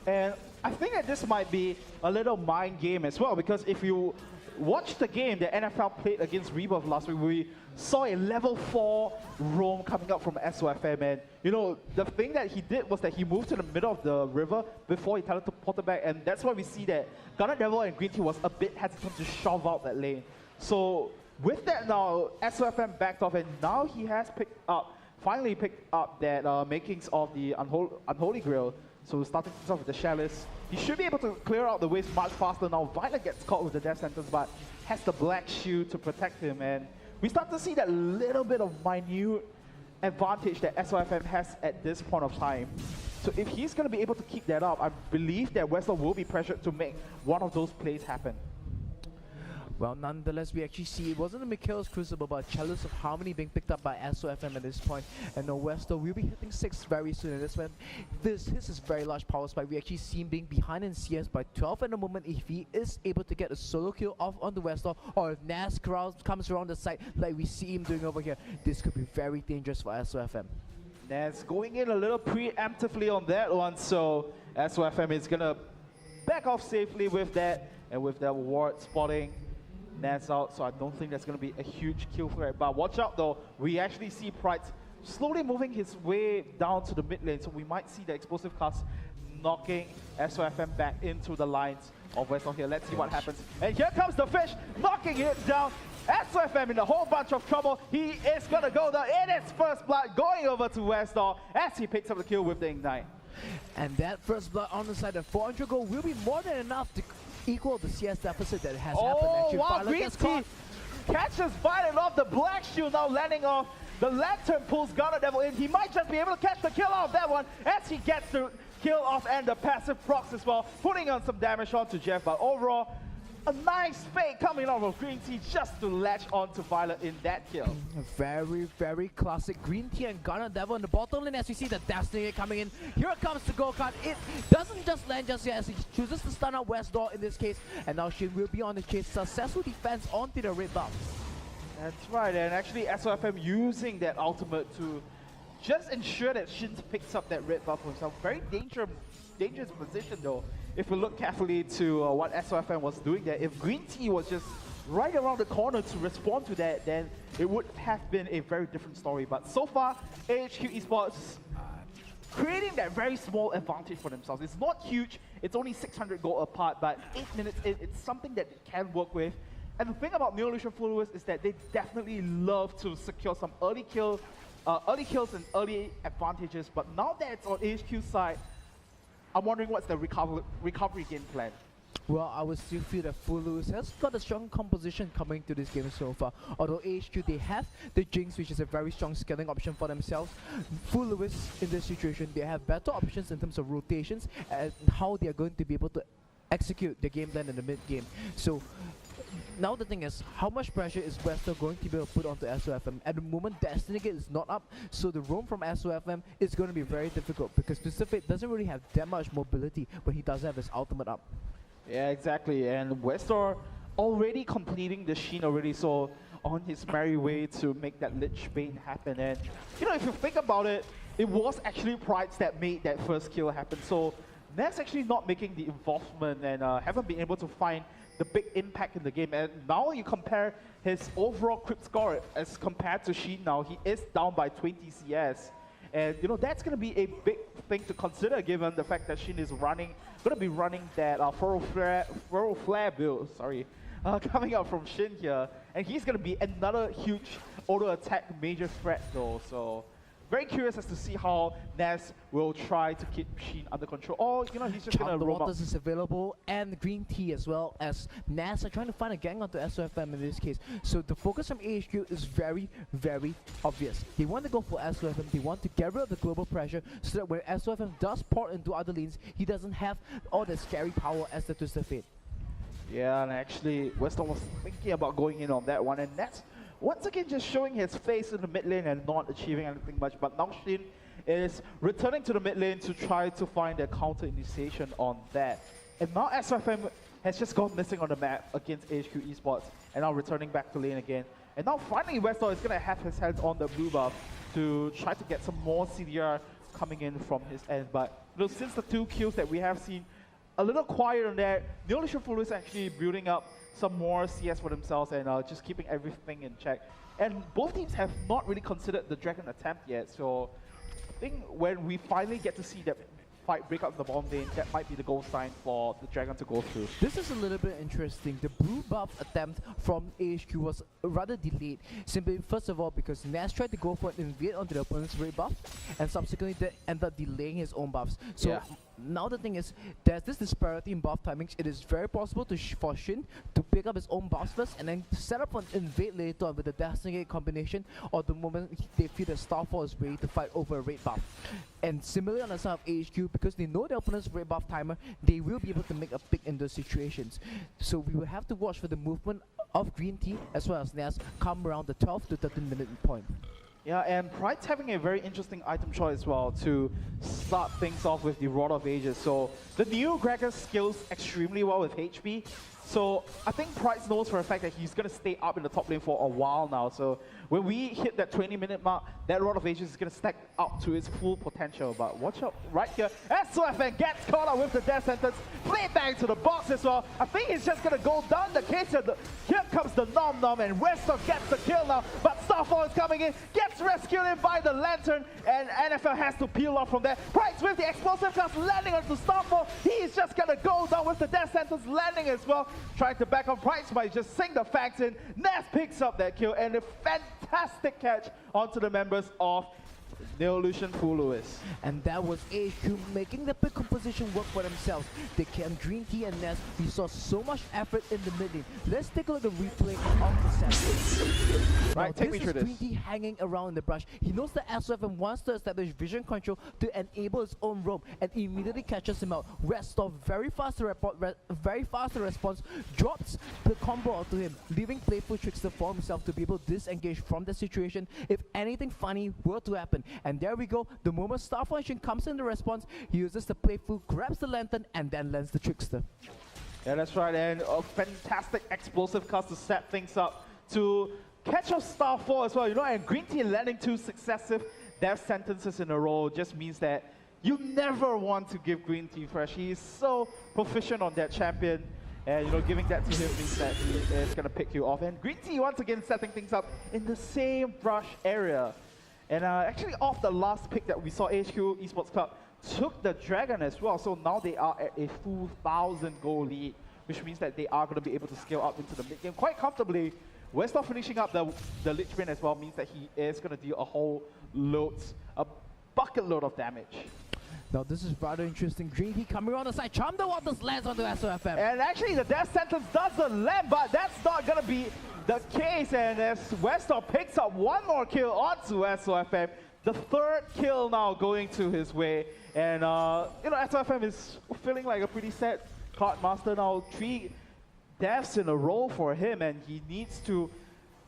And I think that this might be a little mind game as well, because if you watch the game that NFL played against Rebirth last week, we saw a level 4 roam coming up from SOFM, and you know, the thing that he did was that he moved to the middle of the river before he teleported back, and that's why we see that Gunner Devil and Green Tea was a bit hesitant to shove out that lane. So with that now, SOFM backed off, and now he has finally picked up that makings of the Unholy Grail. So starting things off with the Chalice, he should be able to clear out the waves much faster now. Violet gets caught with the death sentence, but has the Black Shield to protect him, and we start to see that little bit of minute advantage that SOFM has at this point of time. So if he's going to be able to keep that up, I believe that Westlaw will be pressured to make one of those plays happen. Well, nonetheless, we actually see it wasn't a Mikhail's Crucible, but a Chalice of Harmony being picked up by SOFM at this point. And the Westo will be hitting 6 very soon. And that's when this is very large power spike. We actually see him being behind in CS by 12 at the moment. If he is able to get a solo kill off on the Westo, or if Nas comes around the side like we see him doing over here, this could be very dangerous for SOFM. Nas going in a little preemptively on that one, so SOFM is going to back off safely with that, and with that ward spotting Nas out, so I don't think that's going to be a huge kill threat. But watch out though, we actually see Pride slowly moving his way down to the mid lane, so we might see the explosive cast knocking SOFM back into the lines of Westlaw here. Let's see what happens. And here comes the fish, knocking it down. SOFM in a whole bunch of trouble. He is going to go down in his first blood, going over to Westlaw as he picks up the kill with the Ignite. And that first blood on the side of 400 gold will be more than enough to equal the CS deficit that has happened. Actually, wow, Green Tea catches Violet off the Black Shield, now landing off. The Lantern pulls Gunner Devil in. He might just be able to catch the kill off that one as he gets the kill off and the passive procs as well, putting on some damage onto Jeff. But overall, a nice fake coming out of Green Tea just to latch onto Violet in that kill. Very, very classic. Green Tea and Gunner Devil in the bottom lane as we see the Destiny coming in. Here comes the gold card. It doesn't just land just yet as he chooses to stun out West Door in this case. And now Shin will be on the chase. Successful defense onto the red buff. That's right, and actually SOFM using that ultimate to just ensure that Shin picks up that red buff for himself. Very dangerous position though. If we look carefully to what SOFM was doing there, if Green Tea was just right around the corner to respond to that, then it would have been a very different story. But so far, AHQ Esports creating that very small advantage for themselves. It's not huge, it's only 600 gold apart, but 8 minutes in, it's something that they can work with. And the thing about Neolution followers is that they definitely love to secure some early kills and early advantages. But now that it's on AHQ's side, I'm wondering what's the recovery game plan. Well, I would still feel that Full Lewis has got a strong composition coming to this game so far. Although AHQ, they have the Jinx, which is a very strong scaling option for themselves. Full Lewis, in this situation, they have better options in terms of rotations and how they are going to be able to execute the game plan in the mid-game. So now the thing is, how much pressure is Wester going to be able to put onto SOFM? At the moment, Destiny Gate is not up, so the roam from SOFM is going to be very difficult because Pacific doesn't really have that much mobility, but he does have his ultimate up. Yeah, exactly, and Westor already completing the Sheen already, so on his merry way to make that Lich Bane happen. And you know, if you think about it, it was actually Prides that made that first kill happen, so Nas actually not making the involvement and haven't been able to find the big impact in the game. And now you compare his overall crit score as compared to Sheen now, he is down by 20 CS. And that's going to be a big thing to consider given the fact that Shin is going to be running that Furrow Flare build, coming out from Shin here. And he's going to be another huge auto attack major threat though. So very curious as to see how Nas will try to keep Shin under control. Or, he's just going to roam up. Waters is available, and green tea as well, as Nas are trying to find a gang onto SOFM in this case. So the focus from AHQ is very, very obvious. They want to go for SOFM. They want to get rid of the global pressure so that when SOFM does port into other lanes, he doesn't have all the scary power as the Twisted Fate. Yeah, and actually, Weston was thinking about going in on that one, and that's once again just showing his face in the mid lane and not achieving anything much. But now Shin is returning to the mid lane to try to find a counter initiation on that. And now SRFM has just gone missing on the map against HQ Esports, and now returning back to lane again. And now finally Weston is going to have his hands on the blue buff to try to get some more CDR coming in from his end. But since the 2 kills that we have seen, a little quiet on that, Neolution Full is actually building up some more CS for themselves and just keeping everything in check. And both teams have not really considered the Dragon attempt yet, so I think when we finally get to see that fight break up in the bottom lane, that might be the goal sign for the Dragon to go through. This is a little bit interesting. The blue buff attempt from AHQ was rather delayed. Simply, first of all, because Nas tried to go for an invade onto the opponent's red buff, and subsequently that ended up delaying his own buffs. So yeah. Now the thing is, there's this disparity in buff timings. It is very possible for Shin to pick up his own buffs first and then set up an invade later on with the Destiny combination, or the moment they feel that Starfall is ready to fight over a red buff. And similarly on the side of AHQ, because they know their opponent's red buff timer, they will be able to make a pick in those situations. So we will have to watch for the movement of Green Tea as well as Nas come around the 12 to 13 minute point. Yeah, and Pride's having a very interesting item choice as well to start things off with the Rod of Ages. So the new Gregor scales extremely well with HP. So I think Pride knows for a fact that he's going to stay up in the top lane for a while now. So when we hit that 20-minute mark, that Rod of Ages is going to stack up to its full potential. But watch out right here. SOFN gets caught out with the death sentence. Play back to the box as well. I think he's just going to go down the case here. Here comes the Nom Nom, and Western gets the kill now. But Starfall is coming in, gets rescued in by the Lantern, and NFL has to peel off from there. Pride's with the explosive cast landing onto Starfall. He's just going to go down with the death sentence landing as well. Trying to back up Price by just sing the facts in. Nas picks up that kill and a fantastic catch onto the members of Neolution Full Lewis. And that was AHQ making the pick composition work for themselves. They came Green Tea and Nas. We saw so much effort in the mid lane. Let's take a look at the replay of the set. Right, take me through this. Green Tea hanging around in the brush. He knows that SOFM wants to establish vision control to enable his own roam and immediately catches him out. Restorm very fast to response, drops the combo onto him, leaving playful Trickster for himself to be able to disengage from the situation if anything funny were to happen. And there we go, the moment Star Function comes in the response, he uses the playful, grabs the Lantern, and then lands the Trickster. Yeah, that's right, and a fantastic explosive cast to set things up to catch up Starfall as well, and Green Tea landing 2 successive death sentences in a row just means that you never want to give Green Tea fresh. He is so proficient on that champion, and giving that to him means that he is going to pick you off. And Green Tea once again setting things up in the same brush area. And actually off the last pick that we saw, HQ Esports Club took the Dragon as well. So now they are at a full 1,000 goal lead, which means that they are going to be able to scale up into the mid game quite comfortably. Westor finishing up the Lich Bane as well means that he is going to deal a bucket load of damage. Now this is rather interesting. Green Tea coming on the side, Charm the Waters lands onto SOFM. And actually the death sentence doesn't land, but that's not going to be the case. And as Westor picks up one more kill onto SOFM, the 3rd kill now going to his way. And SOFM is feeling like a pretty sad card master now. 3 deaths in a row for him, and he needs to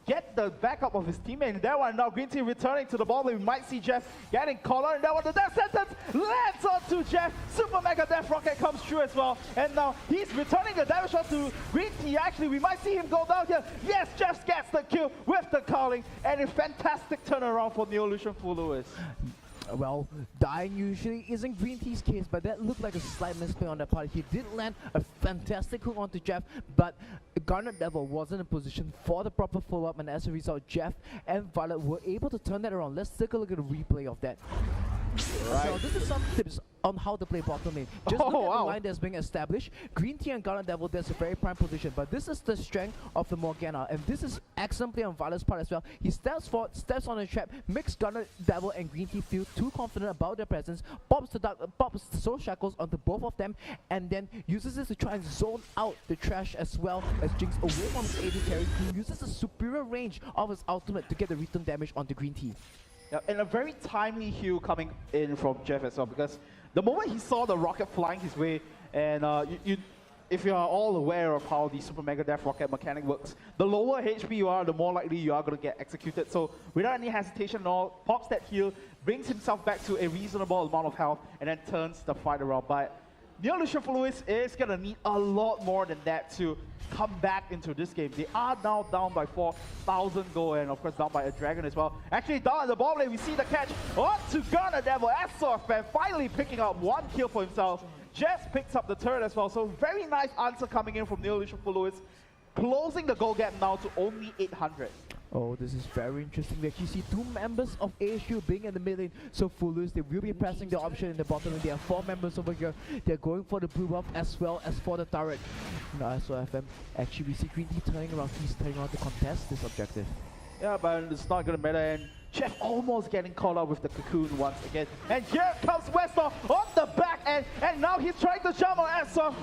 get the backup of his teammate. And that one now, Green Tea returning to the ball. We might see Jeff getting caught on. And that one, the death sentence lands onto Jeff. Super Mega Death Rocket comes through as well. And now he's returning the damage shot to Green Tea. Actually, we might see him go down here. Yes, Jeff gets the kill with the calling. And a fantastic turnaround for Neolution Full Lewis. Well, dying usually isn't Green Tea's case, but that looked like a slight misplay on that part. He did land a fantastic hook onto Jeff, but Garnet Devil wasn't in position for the proper follow-up, and as a result, Jeff and Violet were able to turn that around. Let's take a look at a replay of that. Right. So this is some tips on how to play bottom lane. Just look at the line that's being established. Green Tea and Garnet Devil, there's a very prime position, but this is the strength of the Morgana, and this is excellent play on Violet's part as well. He steps forward, steps on the trap, makes Garnet Devil and Green Tea feel too confident about their presence, pops the Soul Shackles onto both of them, and then uses this to try and zone out the trash as well as Jinx away from his AD carry, who uses the superior range of his ultimate to get the return damage onto Green Tea. Yeah, and a very timely heal coming in from Jeff as well, because the moment he saw the rocket flying his way, and if you are all aware of how the Super Mega Death Rocket mechanic works, the lower HP you are, the more likely you are going to get executed. So without any hesitation at all, pops that heal, brings himself back to a reasonable amount of health, and then turns the fight around. But Neolution for Lewis is going to need a lot more than that to come back into this game. They are now down by 4,000 gold, and of course down by a dragon as well. Actually down at the bottom lane, we see the catch on to Garnet Devil. Fan finally picking up one kill for himself. Jess picks up the turret as well, so very nice answer coming in from Neolution for Lewis, closing the goal gap now to only 800. Oh, this is very interesting. We actually see two members of ASU being in the mid lane. So Fulus, they will be pressing the option in the bottom lane. There are 4 members over here. They're going for the blue buff as well as for the turret. Now, so FM, actually we see Green Tea turning around. He's turning around to contest this objective. Yeah, but it's not going to matter, and Jeff almost getting caught up with the cocoon once again. And here comes Westor on the back end, and now he's trying to jump on S-Soft.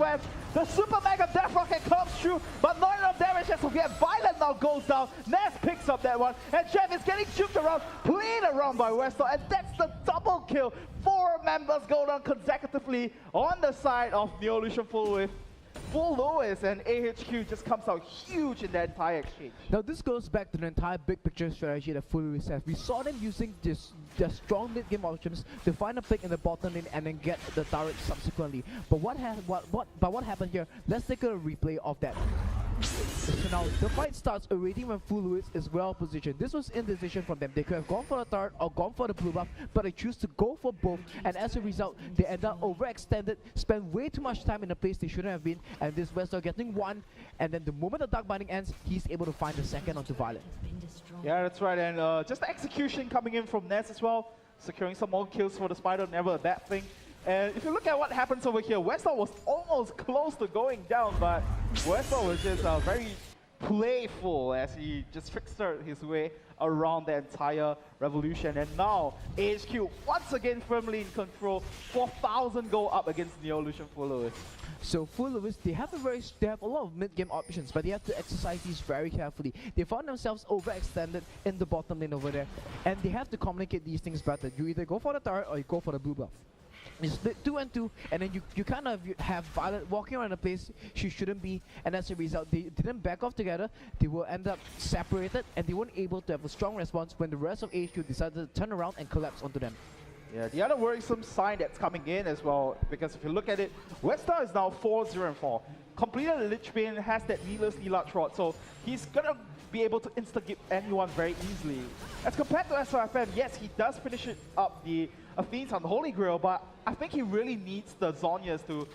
The Super Mega Death Rocket comes through, but not enough damage as of yet. Violet now goes down, Ness picks up that one, and Jeff is getting juked around, played around by Westor, and that's the double kill. 4 members go down consecutively on the side of Neolution Full Lewis, and AHQ just comes out huge in that entire exchange. Now this goes back to the entire big picture strategy that Full Lewis has. We saw them using their strong mid-game options to find a pick in the bottom lane and then get the turret subsequently. But what happened here? Let's take a replay of that. So now the fight starts already when Full Lewis is well positioned. This was indecision from them. They could have gone for the turret or gone for the blue buff, but they choose to go for both, and as a result they end up overextended, spend way too much time in a place they shouldn't have been, and this Westor getting one, and then the moment the Dark Binding ends, he's able to find the second onto Violet. Yeah, that's right, and just the execution coming in from Ness as well, securing some more kills for the Spider, never a bad thing. And if you look at what happens over here, Westor was almost close to going down, but Westor was just very playful as he just trickstered his way around the entire revolution. And now AHQ once again firmly in control, 4,000 gold up against Neolution Full Lewis. So Full Lewis, they have a lot of mid-game options, but they have to exercise these very carefully. They found themselves overextended in the bottom lane over there, and they have to communicate these things better. You either go for the turret or you go for the blue buff. You split 2 and 2, and then you kind of have Violet walking around a place she shouldn't be, and as a result, they didn't back off together. They will end up separated, and they weren't able to have a strong response when the rest of HQ decided to turn around and collapse onto them. Yeah, the other worrisome sign that's coming in as well, because if you look at it, Westar is now 4-0-4. Completed the Lich Bane, has that needlessly large rod, so he's gonna be able to insta-give anyone very easily. As compared to SRFM, yes, he does finish it up the Athene's on the Holy Grail, but I think he really needs the Zhonya's to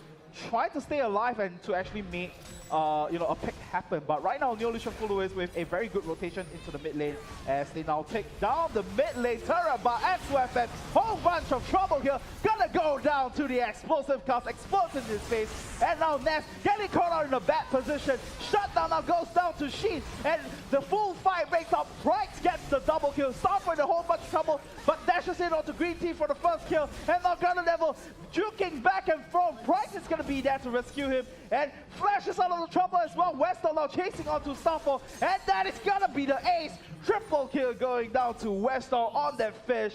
try to stay alive and to actually make a pick happen. But right now, Neolution Full Lewis with a very good rotation into the mid lane as they now take down the mid lane turret. But X-Weapon, whole bunch of trouble here, gonna go down to the explosive cast, explodes in his face, and now Ness getting caught out in a bad position. Shutdown now goes down to Sheen, and the full fight breaks up. Bright gets the double kill, Starfire in a whole bunch of trouble, but dashes in onto Green Tea for the first kill, and now Garnet Devil juking back and forth. Bright is gonna be there to rescue him, and flashes out of the trouble as well. Westar now chasing onto Starfall, and that is gonna be the ace. Triple kill going down to Westar on that fish.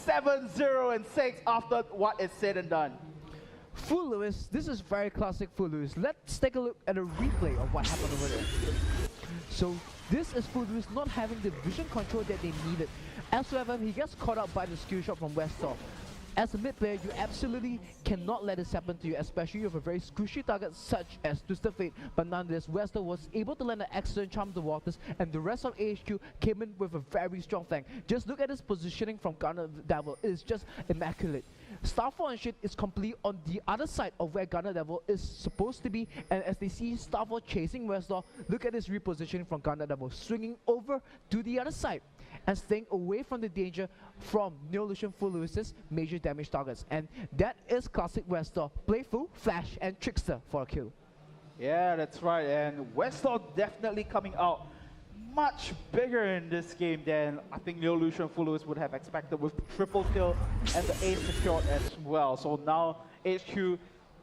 7-0-6 after what is said and done. Full Lewis, this is very classic Full Lewis. Let's take a look at a replay of what happened over there. So this is Full Lewis not having the vision control that they needed. As well, he gets caught out by the skill shot from Westar. as a mid player, you absolutely cannot let this happen to you, especially with a very squishy target such as Twisted Fate. But nonetheless, Westo was able to land an excellent Charm of the Waters, and the rest of AHQ came in with a very strong flank. Just look at his positioning from Gunner Devil. It is just immaculate. Starfall and Shin is completely on the other side of where Gunner Devil is supposed to be, and as they see Starfall chasing Westlaw, look at this repositioning from Gunner Devil, swinging over to the other side and staying away from the danger from Neolution Full Lewis's major damage targets. And that is classic Westlaw, playful, flash, and trickster for a kill. Yeah, that's right, and Westlaw definitely coming out much bigger in this game than I think Neolution Full Lewis would have expected, with the triple kill and the ace secured as well. So now HQ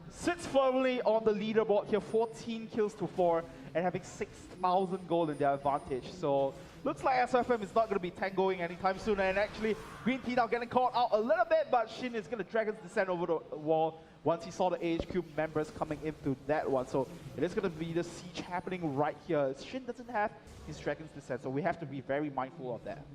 sits firmly on the leaderboard here, 14 kills to 4, and having 6,000 gold in their advantage. So looks like SFM is not going to be tangoing anytime soon, and actually Green Tea now getting caught out a little bit, but Shin is going to Dragon's Descent over the wall once he saw the AHQ members coming into that one. So it is going to be the siege happening right here. Shin doesn't have his Dragon's Descent, so we have to be very mindful of that.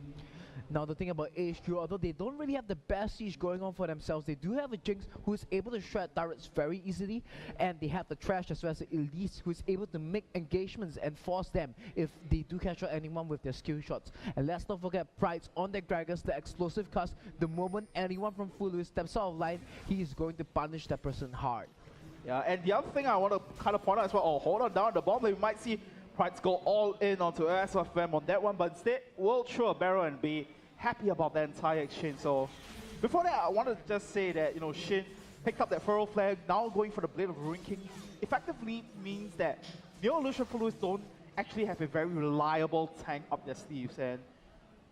Now the thing about AHQ, although they don't really have the best siege going on for themselves, they do have a Jinx who is able to shred turrets very easily, and they have the Trash as well as the Elise who is able to make engagements and force them if they do catch out anyone with their skill shots. And let's not forget Pride's on their Gragas, the explosive cast. The moment anyone from Full Lewis steps out of line, he is going to punish that person hard. Yeah, and the other thing I want to kind of point out as well, hold on down the bomb, we might see Pride's go all in onto SFM on that one, but instead will throw a barrel and be happy about that entire exchange. So before that, I want to just say that, you know, Shin picked up that Furrow Flag, now going for the Blade of Ruin King, effectively means that Neolution Full Lewis don't actually have a very reliable tank up their sleeves. And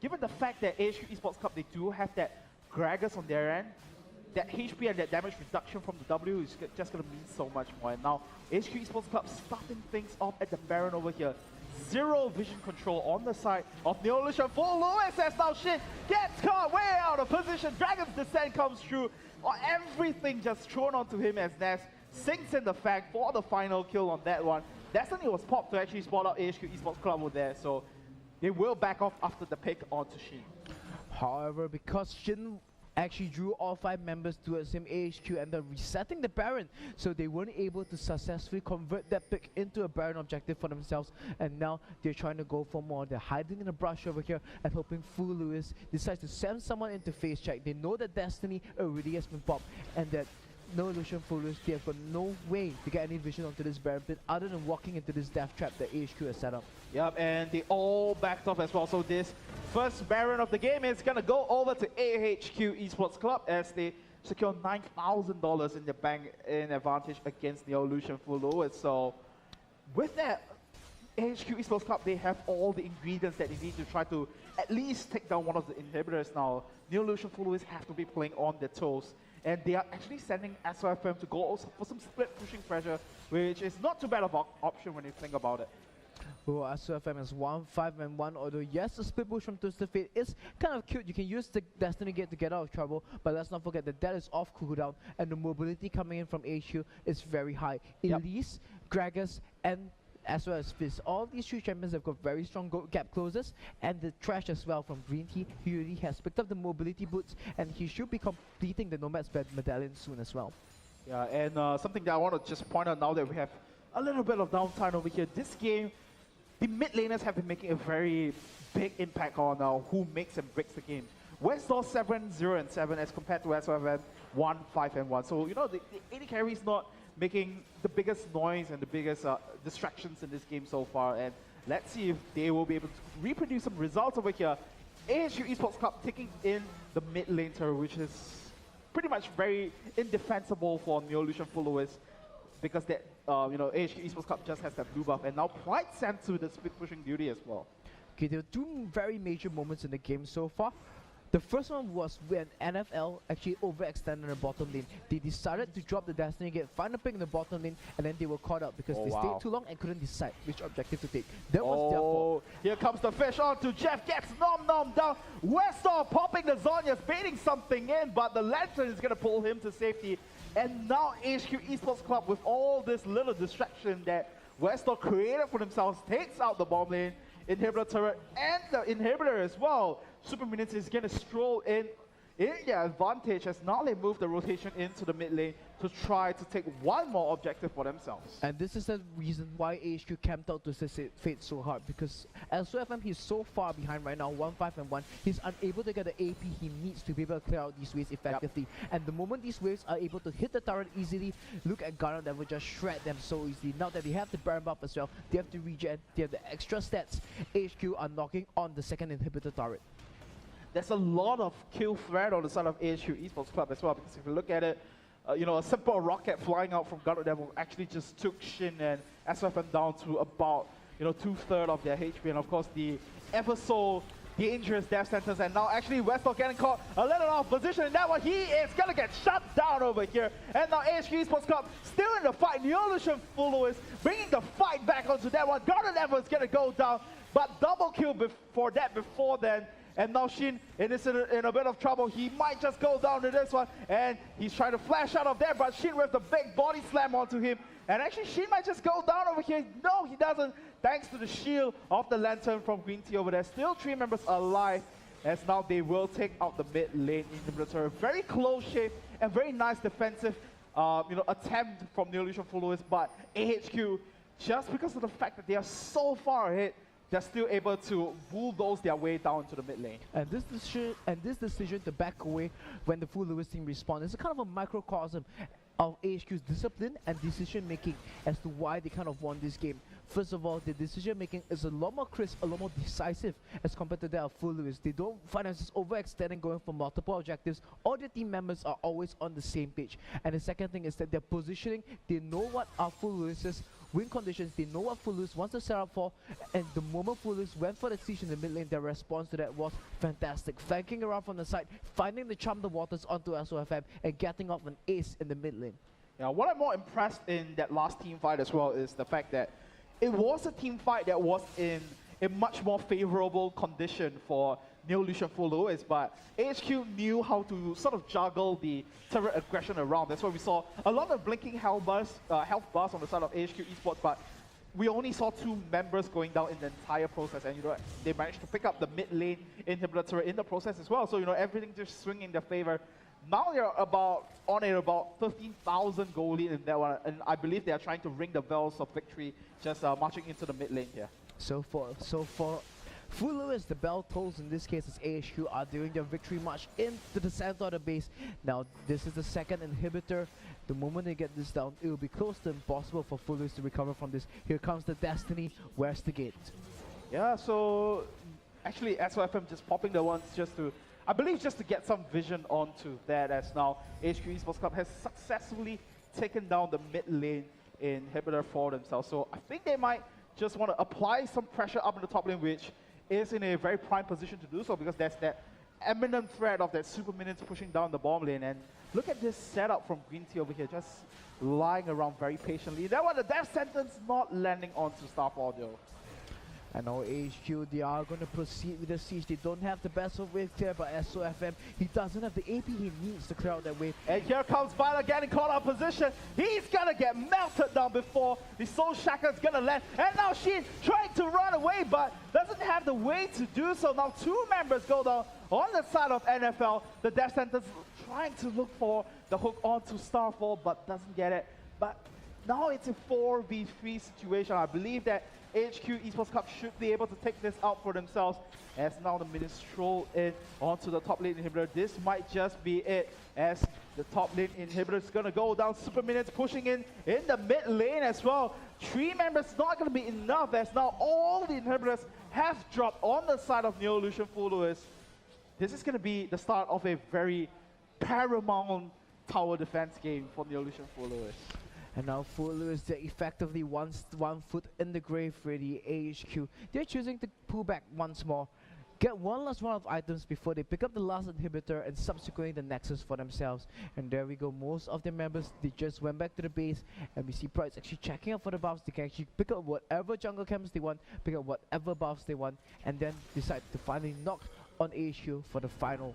given the fact that AHQ Esports Club, they do have that Gragas on their end, that HP and that damage reduction from the W is just going to mean so much more. And now AHQ Esports Club starting things off at the Baron over here. Zero vision control on the side of Neolution Full Lewis as now Shin gets caught way out of position. Dragon's Descent comes through. Everything just thrown onto him as Ness sinks in the fact for the final kill on that one. Destiny was popped to actually spot out AHQ Esports Club over there, so they will back off after the pick onto Shin. However, because Shin actually drew all 5 members towards him, AHQ, and then resetting the Baron, so they weren't able to successfully convert that pick into a Baron objective for themselves, and now they're trying to go for more. They're hiding in the brush over here and hoping Full Lewis decides to send someone into face check. They know that Destiny already has been popped, and that Neolution Full Lewis, they have got no way to get any vision onto this Baron pit other than walking into this death trap that AHQ has set up. Yep, and they all backed off as well. So this first Baron of the game is going to go over to AHQ Esports Club as they secure $9,000 in the bank in advantage against Neolution Full Lewis. So with that, AHQ Esports Club, they have all the ingredients that they need to try to at least take down one of the inhibitors now. Neolution Full Lewis have to be playing on their toes. And they are actually sending SOFM to go for some split pushing pressure, which is not too bad of an option when you think about it. Well, SOFM is 1-5-1, although yes, the split push from Twisted Fate is kind of cute. You can use the Destiny Gate to get out of trouble, but let's not forget that is off cooldown, and the mobility coming in from HQ is very high. Yep. Elise, Gragas, and as well as Fizz. All these 3 champions have got very strong gap closes, and the Trash as well from Green Tea. He already has picked up the mobility boots, and he should be completing the Nomad's medallion soon as well. Yeah, and something that I want to just point out now that we have a little bit of downtime over here. This game, the mid laners have been making a very big impact on who makes and breaks the game. Westlaw 7-0-7 as compared to SOFM 1-5-1. So, you know, the AD carry is not making the biggest noise and the biggest distractions in this game so far, and let's see if they will be able to reproduce some results over here. AHQ Esports Club taking in the mid lane turret, which is pretty much very indefensible for Neolution Full Lewis, because that you know, AHQ Esports Club just has that blue buff, and now Pride sent to the split pushing duty as well. Okay, there are 2 very major moments in the game so far. The first one was when NFL actually overextended the bottom lane. They decided to drop the Destiny Gate, find a pick in the bottom lane, and then they were caught up because they stayed too long and couldn't decide which objective to take. That was their fault. Here comes the fish on to Jeff, gets nom down. Westlaw popping the Zonias, baiting something in, but the Lantern is going to pull him to safety. And now HQ Esports Club, with all this little distraction that Westlaw created for themselves, takes out the bomb lane, inhibitor turret, and the inhibitor as well. Super Minions is going to stroll in in their advantage as now they move the rotation into the mid lane to try to take one more objective for themselves. And this is the reason why AHQ camped out to Fate so hard, because SOFM, he's so far behind right now, 1-5-1. He's unable to get the AP he needs to be able to clear out these waves effectively. And the moment these waves are able to hit the turret easily, look at Garnet that will just shred them so easily. Now that they have the burn buff as well, they have to regen, they have the extra stats. AHQ are knocking on the second inhibitor turret. There's a lot of kill threat on the side of AHQ Esports Club as well, because if you look at it, you know, a simple rocket flying out from Garnet Devil actually just took Shin and SFM down to about, you know, 2/3 of their HP, and of course the ever so dangerous death sentence. And now actually Westbrook getting caught a little off position, and that one he is gonna get shut down over here. And now AHQ Esports Club still in the fight. Neolution followers bringing the fight back onto that one. Garnet Devil is gonna go down, but double kill before then. And now Shin is in a bit of trouble. He might just go down to this one. And he's trying to flash out of there, but Shin with the big body slam onto him. And actually Shin might just go down over here. No, he doesn't. Thanks to the shield of the Lantern from Green Tea over there. Still 3 members alive, as now they will take out the mid lane inhibitor. Very close shape and very nice defensive attempt from Neolution followers. But AHQ, just because of the fact that they are so far ahead, they're still able to bulldoze their way down to the mid lane. And this decision to back away when the full Lewis team respawn is a kind of a microcosm of AHQ's discipline and decision making as to why they kind of won this game. First of all, the decision making is a lot more crisp, a lot more decisive as compared to that of full Lewis. They don't find themselves overextending, going for multiple objectives. All the team members are always on the same page. And the second thing is that their positioning, they know what are full Lewis's win conditions, they know what full Lewis wants to set up for, and the moment full Lewis went for the siege in the mid lane, their response to that was fantastic. Flanking around from the side, finding the charm the waters onto SOFM, and getting off an ace in the mid lane. Yeah, what I'm more impressed in that last team fight as well is the fact that it was a team fight that was in a much more favorable condition for Neolution full Lewis, but AHQ knew how to sort of juggle the turret aggression around. That's why we saw a lot of blinking health bars on the side of AHQ Esports, but we only saw 2 members going down in the entire process, and they managed to pick up the mid lane inhibitor turret in the process as well. So everything just swinging in their favor. Now they're about 13,000 gold lead in that one, and I believe they are trying to ring the bells of victory, just marching into the mid lane here. So for full Lewis, the bell tolls in this case as AHQ are doing their victory march into the center of the base. Now this is the second inhibitor. The moment they get this down, it will be close to impossible for full Lewis to recover from this. Here comes the Destiny. Where's the gate? Yeah, so actually SOFM just popping the ones just to, I believe, just to get some vision onto that, as now AHQ Esports Club has successfully taken down the mid lane inhibitor for themselves. So I think they might just want to apply some pressure up in the top lane, which is in a very prime position to do so, because there's that imminent threat of that super minions pushing down the bomb lane. And look at this setup from Green Tea over here, just lying around very patiently. That one, the death sentence not landing onto Starfall though. And now AHQ, they are going to proceed with the siege. They don't have the best of wave clear, but SOFM, he doesn't have the AP he needs to clear out that wave. And here comes Violet getting caught out of position. He's going to get melted down before the Soul Shacker's going to land. And now Shin trying to run away, but doesn't have the way to do so. Now 2 members go down on the side of NFL. The Death Sentence trying to look for the hook onto Starfall, but doesn't get it. But now it's a 4v3 situation. I believe that AHQ Esports Club should be able to take this out for themselves, as now the minions stroll in onto the top lane inhibitor. This might just be it, as the top lane inhibitor is going to go down. Super minions pushing in the mid lane as well. 3 members not going to be enough, as now all the inhibitors have dropped on the side of Neolution full Lewis. This is going to be the start of a very paramount tower defense game for Neolution full Lewis. And now full Lewis, they're effectively one foot in the grave for the AHQ. They're choosing to pull back once more, get one last round of items before they pick up the last inhibitor and subsequently the Nexus for themselves. And there we go, most of their members, they just went back to the base, and we see Pride's actually checking out for the buffs. They can actually pick up whatever jungle camps they want, pick up whatever buffs they want, and then decide to finally knock on AHQ for the final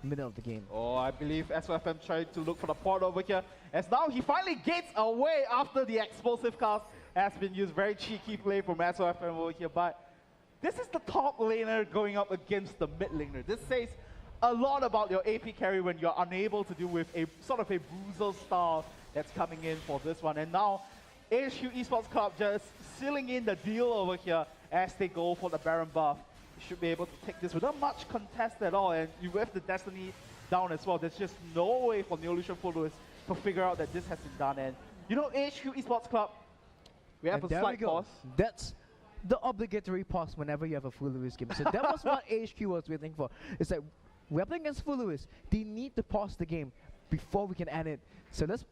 minute of the game. Oh, I believe SOFM trying to look for the port over here, as now he finally gets away after the explosive cast has been used. Very cheeky play from SOFM over here, but this is the top laner going up against the mid laner. This says a lot about your AP carry when you're unable to deal with a sort of a bruiser style that's coming in for this one. And now AHQ Esports Club just sealing in the deal over here as they go for the Baron buff. You should be able to take this without much contest at all, and you have the Destiny down as well. There's just no way for Neolution Full Lewis to figure out that this has been done. And you know, AHQ Esports Club, we have a slight pause. That's the obligatory pause whenever you have a Full Lewis game. So that was what AHQ was waiting for. It's like, we're playing against Full Lewis. They need to pause the game before we can end it. So let's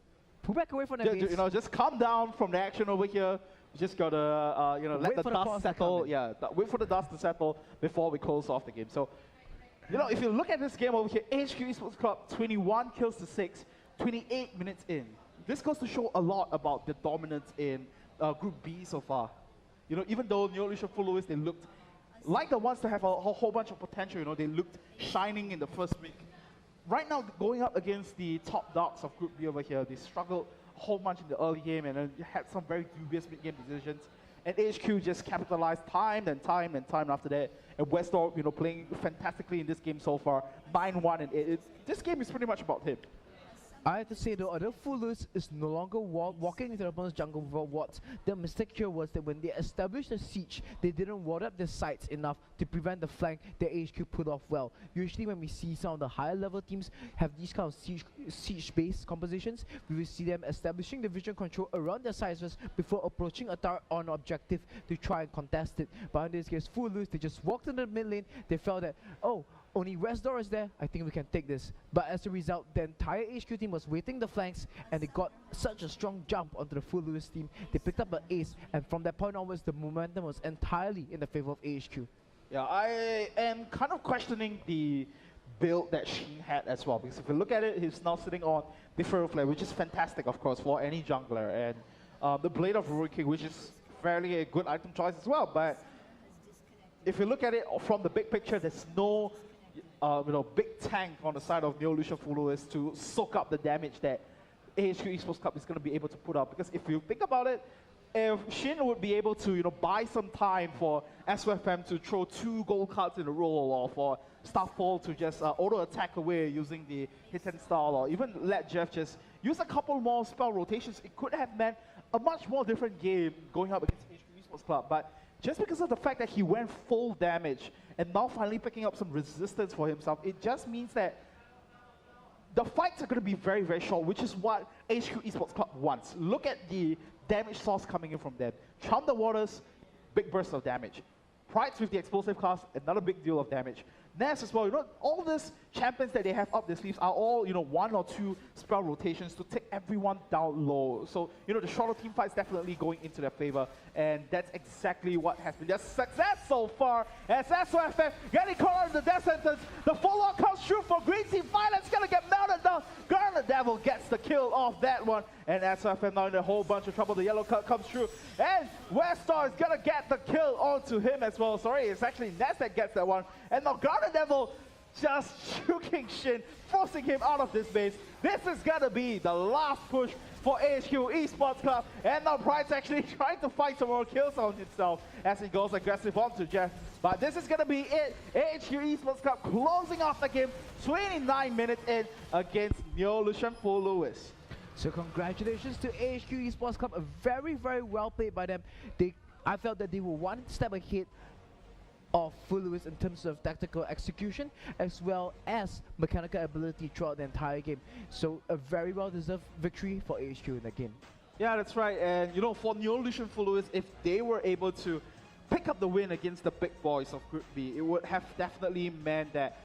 pull back away from that base. You know, just calm down from the action over here. You just gotta, you know, let the dust settle. Yeah, wait for the dust to settle before we close off the game. So, you know, if you look at this game over here, AHQ Esports Club, 21 kills to 6, 28 minutes in. This goes to show a lot about the dominance in Group B so far. You know, even though Neolution Full Lewis, they looked like the ones to have a whole bunch of potential. You know, they looked shining in the first week. Right now, going up against the top dogs of Group B over here, they struggled a whole bunch in the early game and then had some very dubious mid-game decisions. And AHQ just capitalized time and time and time after that. And Westdorp, you know, playing fantastically in this game so far. 9-1, and this game is pretty much about him. I have to say though, although Full Lewis is no longer walking into the opponent's jungle without wards, the mistake here was that when they established the siege, they didn't ward up their sites enough to prevent the flank that AHQ put off well. Usually when we see some of the higher level teams have these kind of siege-based compositions, we will see them establishing the vision control around their sites first before approaching a turret on objective to try and contest it. But in this case, Full Lewis, they just walked into the mid lane, they felt that, oh, only Resdor is there, I think we can take this. But as a result, the entire HQ team was waiting the flanks, and they got such a strong jump onto the Full Lewis team. They picked up an ace, and from that point onwards, the momentum was entirely in the favor of AHQ. Yeah, I am kind of questioning the build that Sheen had as well, because if you look at it, he's now sitting on the Feral Flare, which is fantastic, of course, for any jungler, and the Blade of Ruin King, which is fairly a good item choice as well. But if you look at it from the big picture, there's no you know, big tank on the side of Neolution Full Lewis to soak up the damage that AHQ Esports Club is going to be able to put up. Because if you think about it, if Shin would be able to, you know, buy some time for SFM to throw 2 gold cards in a row, or for Starfall to just auto attack away using the hit and style, or even let Jeff just use a couple more spell rotations, it could have meant a much more different game going up against AHQ Esports Club. But just because of the fact that he went full damage and now finally picking up some resistance for himself, it just means that the fights are going to be very, very short, which is what HQ Esports Club wants. Look at the damage source coming in from them. Charm the Waters, big burst of damage. Prides with the explosive cast, another big deal of damage. Ness as well, you know, all these champions that they have up their sleeves are all, you know, 1 or 2 spell rotations to take everyone down low. So, you know, the shorter team fights definitely going into their favor, and that's exactly what has been their success so far. As SOFF getting caught out in the death sentence, the follow-up comes through for Green Team. Violence gonna get melted down. Garnet Devil gets the kill off that one, and SOFF now in a whole bunch of trouble. The yellow card comes through, and Westar is gonna get the kill onto him as well. Sorry, it's actually Ness that gets that one, and now Garnet Devil just juking Shin, forcing him out of this base. This is gonna be the last push for AHQ Esports Club, and now Pride's actually trying to find some more kills on himself as he goes aggressive onto Jeff. But this is gonna be it. AHQ Esports Club closing off the game, 29 minutes in against Neolution Full Lewis. So congratulations to AHQ Esports Club, very, very well played by them. I felt that they were one step ahead of Full Lewis in terms of tactical execution as well as mechanical ability throughout the entire game. So a very well-deserved victory for AHQ in the game. Yeah, that's right. And you know, for Neolution Full Lewis, if they were able to pick up the win against the big boys of Group B, it would have definitely meant that